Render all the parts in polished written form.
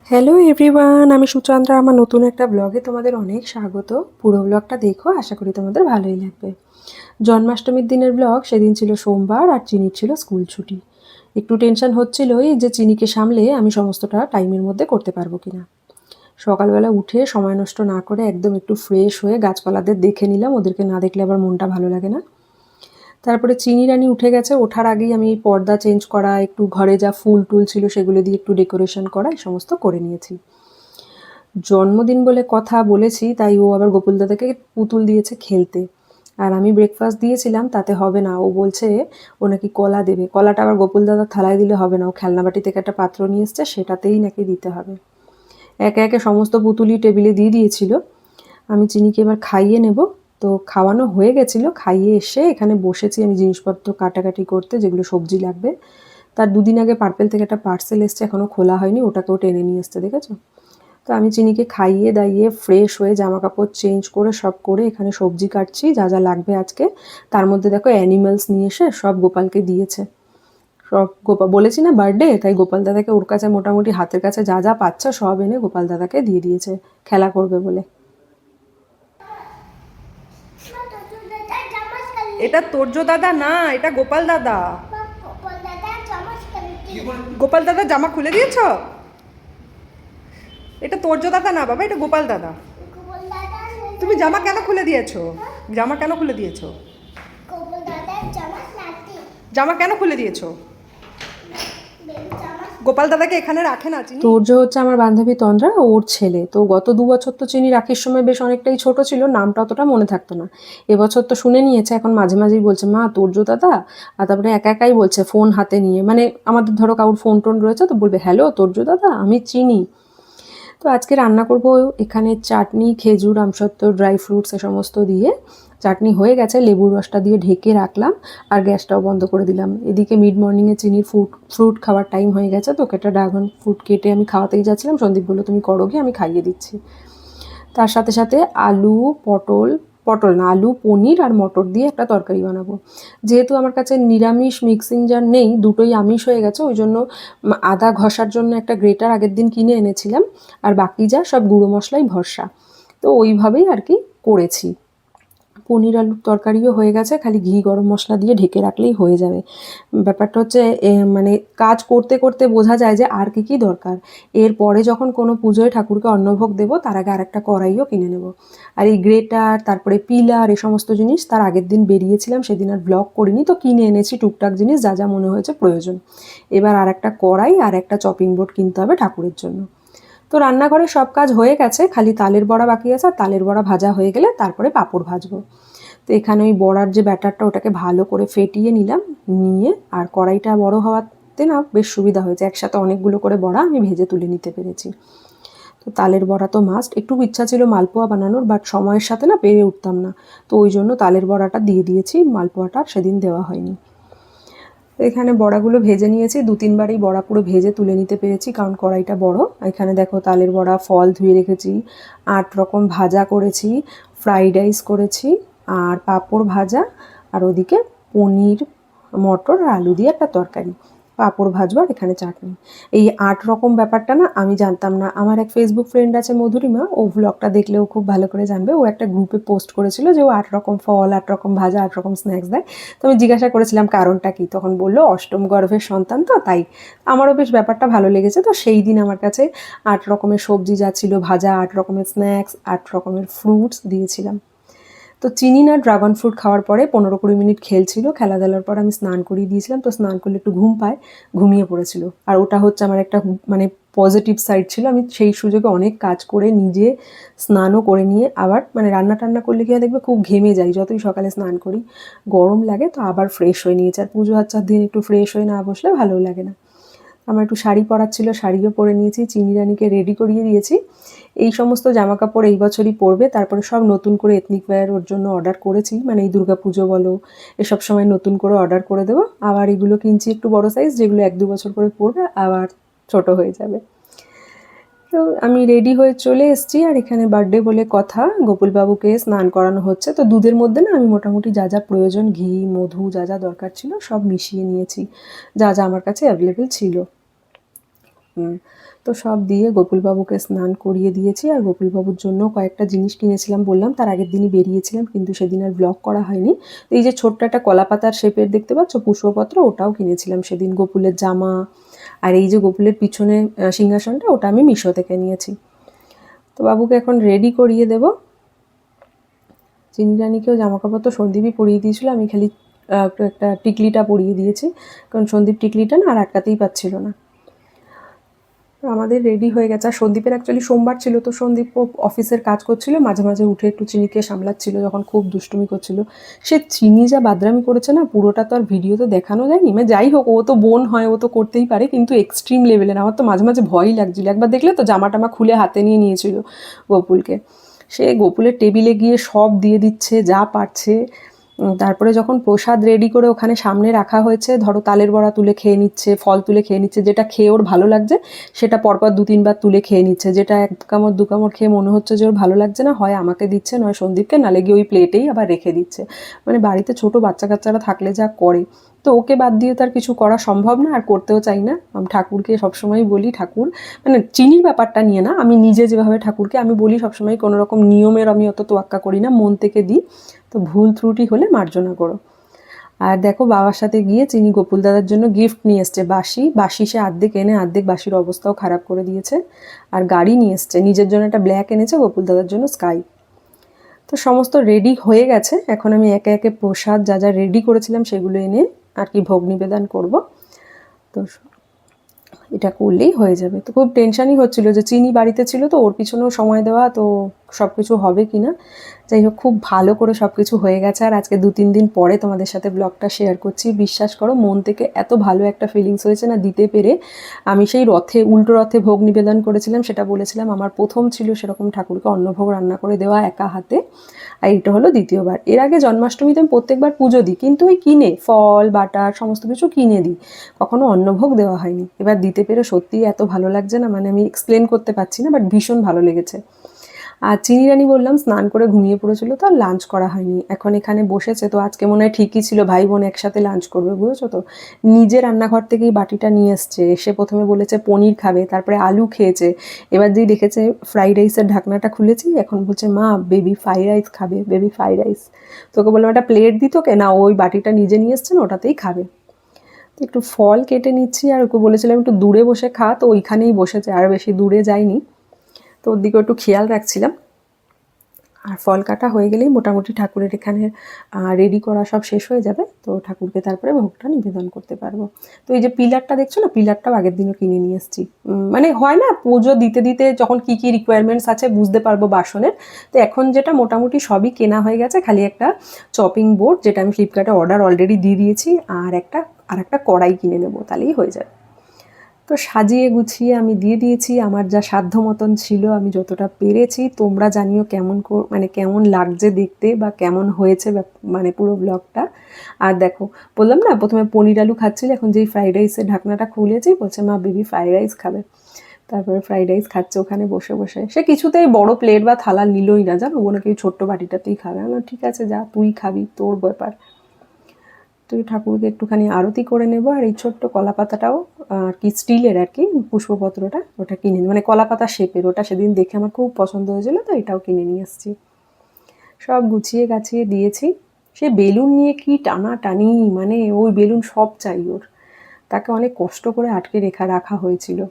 Hello everyone, আমি সুচন্দ্রা। আমার নতুন একটা ব্লগে তোমাদের অনেক স্বাগত। পুরো ব্লগটা দেখো, আশা করি তোমাদের ভালোই লাগবে। জন্মাষ্টমীর দিনের ব্লগ। সেদিন ছিল সোমবার আর চিনির ছিল স্কুল ছুটি। একটু টেনশন হচ্ছিলই যে চিনিকে সামলে আমি সমস্তটা টাইমের মধ্যে করতে পারবো কিনা। সকালবেলা উঠে সময় নষ্ট না করে একদম একটু ফ্রেশ হয়ে গাছপালাদের দেখে নিলাম, ওদেরকে না দেখলে আবার মনটা ভালো লাগে না। তারপরে চিনি রানী উঠে গেছে, ওঠার আগেই আমি এই পর্দা চেঞ্জ করা, একটু ঘরে যা ফুল টুল ছিল সেগুলো দিয়ে একটু ডেকোরেশন করা, এই সমস্ত করে নিয়েছি। জন্মদিন বলে কথা বলেছি, তাই ও আবার গোকুল দাদাকে পুতুল দিয়েছে খেলতে। আর আমি ব্রেকফাস্ট দিয়েছিলাম, তাতে হবে না। ও বলছে ও নাকি কলা দেবে। কলাটা আবার গোকুল দাদার থালায় দিলে হবে না, ও খেলনাবাটি থেকে একটা পাত্র নিয়ে এসছে, সেটাতেই নাকি দিতে হবে। একে একে সমস্ত পুতুলই টেবিলে দিয়ে দিয়েছিল। আমি চিনিকে এবার খাইয়ে নেব। তো খাওয়ানো হয়ে গেছিলো, খাইয়ে এসে এখানে বসেছি আমি জিনিসপত্র কাটাকাটি করতে, যেগুলো সবজি লাগবে। তার দুদিন আগে পার্পেল থেকে একটা পার্সেল এসছে, এখনও খোলা হয়নি, ওটাকেও টেনে নিয়ে এসছে, দেখেছো? তো আমি চিনিকে খাইয়ে দাইয়ে ফ্রেশ হয়ে জামা কাপড় চেঞ্জ করে সব করে এখানে সবজি কাটছি, যা যা লাগবে আজকে। তার মধ্যে দেখো অ্যানিমালস নিয়ে এসে সব গোপালকে দিয়েছে। সব গোপাল বলেছি না বার্থডে, তাই গোপাল দাদাকে ওর কাছে মোটামুটি হাতের কাছে যা যা পাচ্ছে সব এনে গোপাল দাদাকে দিয়ে দিয়েছে খেলা করবে বলে। এটা তোর্য দাদা না, এটা গোপাল দাদা। গোপাল দাদা জামা খুলে দিয়েছ? এটা তোর্য দাদা না বাবা, এটা গোপাল দাদা। তুমি জামা কেন খুলে দিয়েছো? জামা কেন খুলে দিয়েছো? জামা কেন খুলে দিয়েছো? গোপাল দাদাকে এখানে রাখে না চিনি। তোর্য হচ্ছে আমার বান্ধবী তন্দ্রা, ওর ছেলে। তো গত 2 বছর তো চিনি রাখির সময় বেশ অনেকটাই ছোট ছিল, নামটা অতটা মনে থাকতো না। এবছর তো শুনে নিয়েছে, এখন মাঝে মাঝেই বলছে মা তোর্য দাদা। আর তারপরে একা একাই বলছে ফোন হাতে নিয়ে, মানে আমাদের ধরো কারোর ফোন টোন রয়েছে তো বলবে হ্যালো তোর্য দাদা, আমি চিনি। তো আজকে রান্না করব এখানে চাটনি, খেজুর, আমসত্ত্ব, ড্রাই ফ্রুটস এ সমস্ত দিয়ে। চাটনি হয়ে গেছে, লেবুর রসটা দিয়ে ঢেকে রাখলাম আর গ্যাসটাও বন্ধ করে দিলাম। এদিকে মিড মর্নিংয়ে চিনির ফ্রুট খাওয়ার টাইম হয়ে গেছে, তো একটা ড্রাগন ফ্রুট কেটে আমি খাওয়াতেই যাচ্ছিলাম। সন্দীপ বললো তুমি করো গিয়ে, আমি খাইয়ে দিচ্ছি। তার সাথে সাথে আলু, পটল না, আলু, পনির আর মটর দিয়ে একটা তরকারি বানাবো। যেহেতু আমার কাছে নিরামিষ মিক্সিং জার নেই, দুটোই আমিষ হয়ে গেছে, ওই জন্য আদা ঘষার জন্য একটা গ্রেটার আগের দিন কিনে এনেছিলাম, আর বাকি যা সব গুঁড়ো মশলাই ভরসা। তো ওইভাবেই আর কি করেছি। পনির আলুর তরকারিও হয়ে গেছে, খালি ঘি গরম মশলা দিয়ে ঢেকে রাখলেই হয়ে যাবে। ব্যাপারটা হচ্ছে মানে কাজ করতে করতে বোঝা যায় যে আর কি দরকার। এরপরে যখন কোনো পুজোয় ঠাকুরকে অন্নভোগ দেবো, তার আগে আরেকটা কড়াইও কিনে নেব। আর এই গ্রেটার, তারপরে পিলার, এই সমস্ত জিনিস তার আগের দিন বেরিয়েছিলাম, সেদিন আর ব্লগ করিনি, তো কিনে এনেছি টুকটাক জিনিস যা যা মনে হয়েছে প্রয়োজন। এবার আর একটা কড়াই আর একটা চপিং বোর্ড কিনতে হবে ঠাকুরের জন্য। তো রান্নাঘরে সব কাজ হয়ে গেছে, খালি তালের বড়া বাকি আছে। আর তালের বড়া ভাজা হয়ে গেলে তারপরে পাঁপড় ভাজবো। তো এখানে ওই বড়ার যে ব্যাটারটা, ওটাকে ভালো করে ফেটিয়ে নিলাম। নিয়ে আর কড়াইটা বড় হওয়াতে না বেশ সুবিধা হয়েছে, একসাথে অনেকগুলো করে বড়া আমি ভেজে তুলে নিতে পেরেছি। তো তালের বড়া তো মাস্ট। একটু ইচ্ছা ছিল মালপোয়া বানানোর, বাট সময়ের সাথে না পেরে উঠতাম না, তো ওই জন্য তালের বড়াটা দিয়ে দিয়েছি, মালপোয়াটা সেদিন দেওয়া হয়নি। এখানে বড়াগুলো ভেজে নিয়েছি, 2-3বারই বড়া পুরো ভেজে তুলে নিতে পেরেছি, কারণ কড়াইটা বড়। এখানে দেখো তালের বড়া, ফল ধুয়ে রেখেছি, 8 রকম ভাজা করেছি, ফ্রাইড রাইস করেছি, আর পাঁপড় ভাজা, আর ওদিকে পনির, মটর আর আলু দিয়ে একটা তরকারি, পাঁপড় ভাজবো, আর এখানে চাটনি। এই 8 রকম ব্যাপারটা না আমি জানতাম না। আমার এক ফেসবুক ফ্রেন্ড আছে মধুরিমা, ও ভ্লগটা দেখলেও খুব ভালো করে জানবে। ও একটা গ্রুপে পোস্ট করেছিল যে ও 8 রকম ফল, 8 রকম ভাজা, 8 রকম স্ন্যাক্স দেয়। তো আমি জিজ্ঞাসা করেছিলাম কারণটা কী, তখন বললো অষ্টম গর্ভের সন্তান তো তাই। আমারও বেশ ব্যাপারটা ভালো লেগেছে। তো সেই দিন আমার কাছে 8 রকমের সবজি যা ছিল ভাজা, 8 রকমের স্ন্যাক্স, 8 রকমের ফ্রুটস দিয়েছিলাম। তো চিনি না ড্রাগন ফ্রুট খাওয়ার পরে 15-20 মিনিট খেলছিল, খেলাধুলার পর আমি স্নান করিয়ে দিয়েছিলাম। তো স্নান করলে একটু ঘুম পায়, ঘুমিয়ে পড়েছিল। আর ওটা হচ্ছে আমার একটা মানে পজিটিভ সাইড ছিল। আমি সেই সুযোগে অনেক কাজ করে নিজে স্নানও করে নিয়ে আবার মানে রান্না টান্না করলে কি হয় দেখবে খুব ঘেমে যাই, যতই সকালে স্নান করি গরম লাগে, তো আবার ফ্রেশ হয়ে নিয়েছে। আর পুজো আচ্চার দিন একটু ফ্রেশ হয়ে না বসলে ভালোও লাগে না। আমার একটু শাড়ি পরার ছিল, শাড়িও পরে নিয়েছি, চিনি রানীকে রেডি করিয়ে দিয়েছি। এই সমস্ত জামা কাপড় এই বছরই পরবে, তারপরে সব নতুন করে এথনিক ওয়্যার ওর জন্য অর্ডার করেছি, মানে এই দুর্গা পুজো বলো এসব সময় নতুন করে অর্ডার করে দেবো। আবার এগুলো কিনছি একটু বড় সাইজ, যেগুলো 1-2 বছর করে পরবে আবার ছোট হয়ে যাবে। তো আমি রেডি হয়ে চলে এসেছি, আর এখানে বার্থডে বলে কথা, গোকুলবাবুকে স্নান করানো হচ্ছে। তো দুধের মধ্যে না আমি মোটামুটি যা যা প্রয়োজন, ঘি, মধু, যা যা দরকার ছিল সব মিশিয়ে নিয়েছি, যা যা আমার কাছে অ্যাভেলেবেল ছিল। তো সব দিয়ে গোকুলবাবুকে স্নান করিয়ে দিয়েছি। আর গোকুলবাবুর জন্য কয়েকটা জিনিস কিনেছিলাম, বললাম তার আগের দিনই বেরিয়েছিলাম, কিন্তু সেদিন আর ব্লগ করা হয়নি। তো এই যে ছোট্ট একটা কলাপাতার শেপের দেখতে পাচ্ছ পুষ্পপত্র, ওটাও কিনেছিলাম সেদিন। গোকুলের জামা, আর এই যে গোকুলের পিছনে সিংহাসনটা, ওটা আমি মিশো থেকে নিয়েছি। তো বাবুকে এখন রেডি করিয়ে দেব। চিনি রানীকেও জামাকাপড় তো সন্দীপই পরিয়ে দিয়েছিল, আমি খালি একটা টিকলিটা পরিয়ে দিয়েছি, কারণ সন্দীপ টিকলিটা না আর আটকাতেই পারছিল না। আমাদের রেডি হয়ে গেছে। আর সন্দীপের অ্যাকচুয়ালি সোমবার ছিল, তো সন্দীপ অফিসের কাজ করছিল, মাঝে মাঝে উঠে একটু চিনিকে সামলাচ্ছিল যখন খুব দুষ্টুমি করছিল। সে চিনি যা বাদরামি করেছে না, পুরোটা তো আর ভিডিওতে দেখানো যায়নি। মানে যাই হোক, ও তো বোন হয়, ও তো করতেই পারে, কিন্তু এক্সট্রিম লেভেলের। আমার তো মাঝে মাঝে ভয়ই লাগছিল। একবার দেখলে তো জামা টামা খুলে হাতে নিয়ে নিয়েছিল গোপুলকে। সে গোপুলের টেবিলে গিয়ে সব দিয়ে দিচ্ছে যা পারছে। তারপরে যখন প্রসাদ রেডি করে ওখানে সামনে রাখা হয়েছে, ধরো তালের বড়া তুলে খেয়ে নিচ্ছে, ফল তুলে খেয়ে নিচ্ছে, যেটা খেয়ে ওর ভালো লাগছে সেটা পরপর 2-3 বার তুলে খেয়ে নিচ্ছে। যেটা 1 কামড় 2 কামড় খেয়ে মনে হচ্ছে যে ওর ভালো লাগছে না, হয় আমাকে দিচ্ছে নয় সন্দীপকে, নালে গিয়ে ওই প্লেটেই আবার রেখে দিচ্ছে। মানে বাড়িতে ছোট বাচ্চা কাচ্চারা থাকলে যা করে, তো ওকে বাদ দিয়ে তার কিছু করা সম্ভব না, আর করতেও চাই না। আমি ঠাকুরকে সবসময় বলি, ঠাকুর মানে চিনির ব্যাপারটা নিয়ে না, আমি নিজে যেভাবে ঠাকুরকে আমি বলি সবসময়, কোনো রকম নিয়মের আমি অত তোয়াক্কা করি না, মন থেকে দিই। তো ভুল ত্রুটি হলে মার্জনা করো। আর দেখো বাবার সাথে গিয়ে চিনি গোপুল দাদার জন্য গিফট নিয়ে এসছে, বাসি সে আর্ধেক এনে আর্ধেক বাসির অবস্থাও খারাপ করে দিয়েছে। আর গাড়ি নিয়ে এসছে, নিজের জন্য একটা ব্ল্যাক এনেছে, গোপুল দাদার জন্য স্কাই। তো সমস্ত রেডি হয়ে গেছে, এখন আমি একে একে প্রসাদ যা যা রেডি করেছিলাম সেগুলো এনে আর কি ভোগ নিবেদন করব। তো এটা করলেই হয়ে যাবে। তো খুব টেনশানই হচ্ছিল যে চিনি বাড়িতে ছিল, তো ওর পিছনেও সময় দেওয়া, তো সব কিছু হবে কি না। যাই হোক, খুব ভালো করে সব কিছু হয়ে গেছে। আর আজকে 2-3 দিন পরে তোমাদের সাথে ব্লগটা শেয়ার করছি। বিশ্বাস করো, মন থেকে এত ভালো একটা ফিলিংস হয়েছে না দিতে পেরে। আমি সেই রথে, উল্টো রথে ভোগ নিবেদন করেছিলাম, সেটা বলেছিলাম আমার প্রথম ছিল সেরকম ঠাকুরকে অন্নভোগ রান্না করে দেওয়া একা হাতে। আর এটা হলো দ্বিতীয়বার। এর আগে জন্মাষ্টমীতে আমি প্রত্যেকবার পুজো দিই, কিন্তু ওই কিনে ফল বাটার সমস্ত কিছু কিনে দিই, কখনো অন্নভোগ দেওয়া হয়নি। এবার দিতে পেরে সত্যিই এত ভালো লাগছে না, মানে আমি এক্সপ্লেন করতে পারছি না, বাট ভীষণ ভালো লেগেছে। আর চিনি রানী বললাম স্নান করে ঘুমিয়ে পড়েছিল, তো আর লাঞ্চ করা হয়নি। এখন এখানে বসেছে, তো আজকে মনে হয় ঠিকই ছিল ভাই বোন একসাথে লাঞ্চ করবে, বুঝেছো তো। নিজে রান্নাঘর থেকেই বাটিটা নিয়ে এসছে, এসে প্রথমে বলেছে পনির খাবে, তারপরে আলু খেয়েছে। এবার যেই দেখেছে ফ্রাইড রাইসের ঢাকনাটা খুলেছি, এখন বলছে মা বেবি ফ্রাইড রাইস খাবে, বেবি ফ্রাইড রাইস। তোকে বললাম একটা প্লেট দিত কে, না ওই বাটিটা নিজে নিয়ে এসছে না, ওটাতেই খাবে। তো একটু ফল কেটে নিচ্ছি, আর ওকে বলেছিলাম একটু দূরে বসে খা, তো ওইখানেই বসেছে, আর বেশি দূরে যায়নি। তো ওর দিকে একটু খেয়াল রাখছিলাম। আর ফল কাটা হয়ে গেলেই মোটামুটি ঠাকুরের এখানে রেডি করা সব শেষ হয়ে যাবে, তো ঠাকুরকে তারপরে ভোগটা নিবেদন করতে পারবো। তো এই যে পিলারটা দেখছো না, পিলারটাও আগের দিনও কিনে নিয়ে এসেছি। মানে হয় না পুজো দিতে দিতে যখন কী কী রিকোয়ারমেন্টস আছে বুঝতে পারবো বাসনের। তো এখন যেটা মোটামুটি সবই কেনা হয়ে গেছে, খালি একটা চপিং বোর্ড, যেটা আমি ফ্লিপকার্টে অর্ডার অলরেডি দিয়ে দিয়েছি, আর একটা কড়াই কিনে নেবো, তাহলেই হয়ে যাবে। তো সাজিয়ে গুছিয়ে আমি দিয়ে দিয়েছি আমার যা সাধ্য মতন ছিল, আমি যতটা পেরেছি। তোমরা জানিও মানে কেমন লাগছে দেখতে, বা কেমন হয়েছে মানে পুরো ব্লগটা। আর দেখো, বললাম না প্রথমে পনির আলু খাচ্ছিল, এখন যেই ফ্রাইড রাইসের ঢাকনাটা খুলেছি, বলছে মা বেবি ফ্রাইড রাইস খাবে। তারপরে ফ্রাইড রাইস খাচ্ছে ওখানে বসে বসে। সে কিছুতেই বড় প্লেট বা থালা নিলই না, জানো, ও নাকি ছোট্ট বাটিটাতেই খাবে। আমি ঠিক আছে যা, তুই খাবি, তোর ব্যাপার। তো ঠাকুরকে একটুখানি আরতি করে নেব। আর এই ছোট্ট কলা পাতাটাও আর কি স্টিলের আর কি পুষ্পপত্রটা, ওটা কিনে মানে কলা পাতা শেপের, ওটা সেদিন দেখে আমার খুব পছন্দ হয়েছিল, তো এটাও কিনে নিয়ে এসেছি। সব গুছিয়ে গাছিয়ে দিয়েছি। সে বেলুন নিয়ে কি টানাটানি, মানে ওই বেলুন সব চাই ওর। তাকে অনেক কষ্ট করে আটকে রাখা হয়েছিল।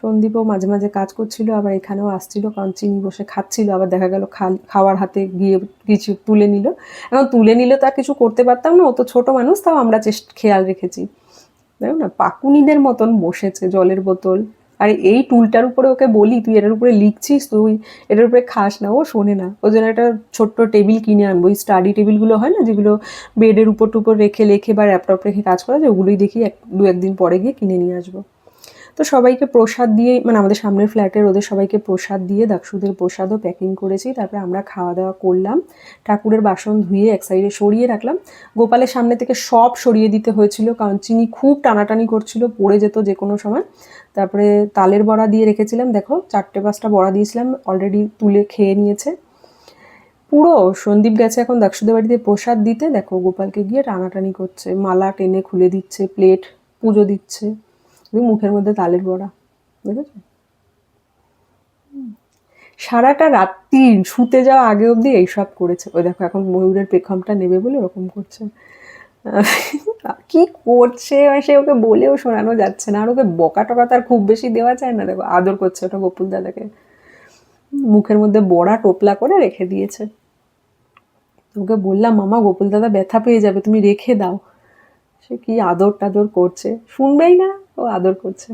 সন্দীপও মাঝে মাঝে কাজ করছিল, আবার এখানেও আসছিল, কারণ চিনি বসে খাচ্ছিল, আবার দেখা গেল খাওয়ার হাতে গিয়ে কিছু তুলে নিল। এখন তুলে নিলে তার কিছু করতে পারতাম না, ও তো ছোটো মানুষ, তাও আমরা খেয়াল রেখেছি। দেখো না, পাকুনিদের মতন বসেছে, জলের বোতল। আর এই টুলটার উপরে ওকে বলি তুই এটার উপরে লিখছিস, তুই এটার উপরে খাস না, ও শোনে না। ওই জন্য একটা ছোট্ট টেবিল কিনে আনবো, ওই স্টাডি টেবিলগুলো হয় না, যেগুলো বেডের উপর টুপর রেখে লেখে বা ল্যাপটপ রেখে কাজ করা যায়, ওগুলোই দেখি 1-2 দিন পরে গিয়ে কিনে নিয়ে আসবো। তো সবাইকে প্রসাদ দিয়ে, মানে আমাদের সামনের ফ্ল্যাটের ওদের সবাইকে প্রসাদ দিয়ে দাক্ষুদের প্রসাদও প্যাকিং করেছি। তারপরে আমরা খাওয়া দাওয়া করলাম, ঠাকুরের বাসন ধুয়ে এক সাইডে সরিয়ে রাখলাম। গোপালের সামনে থেকে সব সরিয়ে দিতে হয়েছিল, কারণ চিনি খুব টানাটানি করছিল, পড়ে যেত যে কোনো সময়। তারপরে তালের বড়া দিয়ে রেখেছিলাম, দেখো 4-5টা বড়া দিয়েছিলাম, অলরেডি তুলে খেয়ে নিয়েছে পুরো। সন্দীপ গেছে এখন দাক্ষুদের বাড়িতে প্রসাদ দিতে, দেখো গোপালকে গিয়ে টানাটানি করছে, মালা টেনে খুলে দিচ্ছে, প্লেট পুজো দিচ্ছে। মুখের মধ্যে তালের বড়া, বুঝেছো? সারাটা রাত্রি শুতে যাওয়া আগে অবধি এইসব করেছে। ওই দেখো এখন ময়ূরের পেখমটা নেবে বলে ওরকম করছে। কি করছে সে, ওকে বলেও শোনানো যাচ্ছে না, আর ওকে বকা টকা তার খুব বেশি দেওয়া যায় না। দেখো আদর করছে ওটা গোপুল দাদাকে, মুখের মধ্যে বড়া টোপলা করে রেখে দিয়েছে। ওকে বললাম মামা গোকুল দাদা ব্যথা পেয়ে যাবে, তুমি রেখে দাও। সে কি আদর টাদর করছে, শুনবেই না, ও আদর করছে।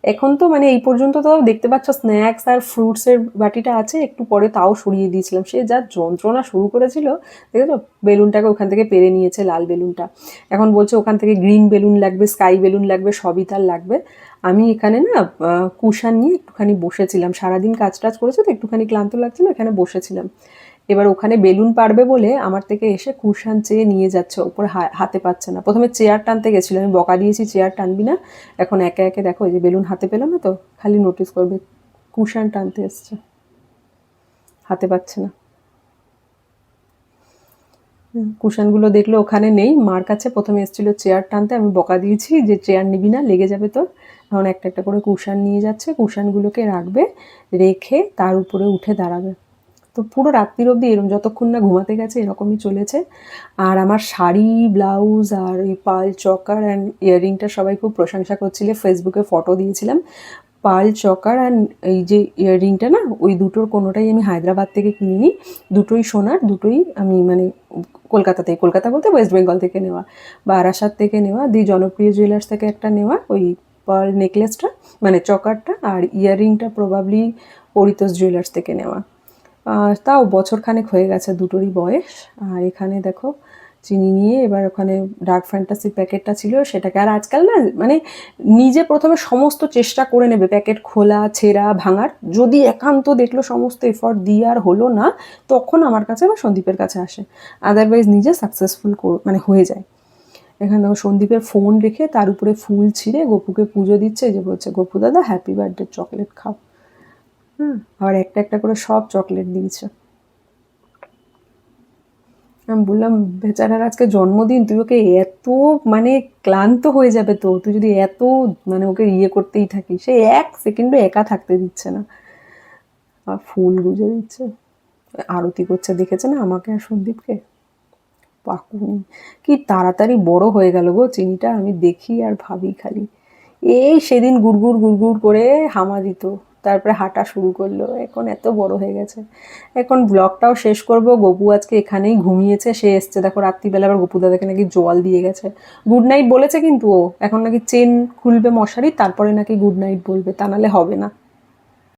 এখন তো মানে এই পর্যন্ত তো দেখতে পাচ্ছ স্ন্যাক্স আর ফ্রুটসের বাটিটা আছে, একটু পরে তাও সরিয়ে দিয়েছিলাম। সে যা যন্ত্রণা শুরু করেছিল, দেখেছো বেলুনটাকে ওখান থেকে পেরে নিয়েছে, লাল বেলুনটা। এখন বলছে ওখান থেকে গ্রিন বেলুন লাগবে, স্কাই বেলুন লাগবে, সবই তার লাগবে। আমি এখানে না কুশান নিয়ে একটুখানি বসেছিলাম, সারাদিন কাজ টাজ করেছে তো একটুখানি ক্লান্ত লাগছিল, এখানে বসেছিলাম। এবার ওখানে বেলুন পারবে বলে আমার থেকে এসে কুশান চেয়ে নিয়ে যাচ্ছে, ওপরে হাতে পাচ্ছে না। প্রথমে চেয়ার টানতে গেছিলো, আমি বকা দিয়েছি চেয়ার টানবি না। এখন একে একে দেখো এই যে বেলুন হাতে পেলাম না তো, খালি নোটিস করবে কুশান টানতে এসছে, হাতে পাচ্ছে না। কুশানগুলো দেখলো ওখানে নেই, মার কাছে প্রথমে এসেছিল চেয়ার টানতে, আমি বকা দিয়েছি যে চেয়ার নিবি না, লেগে যাবে তোর। এখন একটা একটা করে কুশান নিয়ে যাচ্ছে, কুশানগুলোকে রাখবে, রেখে তার উপরে উঠে দাঁড়াবে। তো পুরো রাত্রির অবধি এরকম, যতক্ষণ না ঘুমাতে গেছে এরকমই চলেছে। আর আমার শাড়ি, ব্লাউজ আর এই পাল চকার অ্যান্ড ইয়াররিংটা সবাই খুব প্রশংসা করছিলে, ফেসবুকে ফটো দিয়েছিলাম। পাল চকার অ্যান্ড এই যে ইয়াররিংটা না, ওই দুটোর কোনোটাই আমি হায়দ্রাবাদ থেকে কিনিনি, দুটোই সোনার, দুটোই আমি মানে কলকাতা বলতে ওয়েস্ট বেঙ্গল থেকে নেওয়া, বারাসাত থেকে নেওয়া, দি জনপ্রিয় জুয়েলার্স থেকে একটা নেওয়া ওই পার্ল নেকলেসটা মানে চকারটা, আর ইয়াররিংটা প্রবাবলি পরিতোষ জুয়েলার্স থেকে নেওয়া। তাও বছরখানেক হয়ে গেছে দুটোরই বয়স। আর এখানে দেখো চিনি নিয়ে এবার ওখানে ডার্ক ফ্যান্টাসি প্যাকেটটা ছিল সেটাকে, আর আজকাল না মানে নিজে প্রথমে সমস্ত চেষ্টা করে নেবে প্যাকেট খোলা ছেঁড়া ভাঙার, যদি একান্ত দেখলো সমস্ত এফর্ট দিয়ে আর হলো না, তখন আমার কাছে বা সন্দীপের কাছে আসে, আদারওয়াইজ নিজে সাকসেসফুল মানে হয়ে যায়। এখানে দেখো সন্দীপের ফোন রেখে তার উপরে ফুল ছিঁড়ে গপুকে পুজো দিচ্ছে, যে বলছে গপু দাদা হ্যাপি বার্থডে, চকলেট খাও। আবার একটা একটা করে সব চকলেট দিয়েছে। আমি বললাম বেচারার আজকে জন্মদিন, তুই ওকে এত মানে ক্লান্ত হয়ে যাবে তো, তুই যদি এত মানে ওকে ইয়ে করতেই থাকিস, সে এক সেকেন্ডও একা থাকতে দিচ্ছে না। আর ফুল গুজে দিচ্ছে, আরতি করছে, দেখেছে না আমাকে আর সন্দীপকে। পাকুনি কি তাড়াতাড়ি বড় হয়ে গেল গো চিনিটা, আমি দেখি আর ভাবি খালি। এই সেদিন গুড়গুড় গুড়গুড় করে হামা দিত, তারপরে হাঁটা শুরু করলো, এখন এত বড় হয়ে গেছে। এখন ব্লগটাও শেষ করব। গপু আজকে এখানেই ঘুমিয়েছে, সে এসছে দেখো রাত্রিবেলা, আবার গপু দাদাকে নাকি জল দিয়ে গেছে। গুড নাইট বলেছে কিন্তু ও এখন নাকি চেন খুলবে মশারি, তারপরে নাকি গুড নাইট বলবে, তা নাহলে হবে না।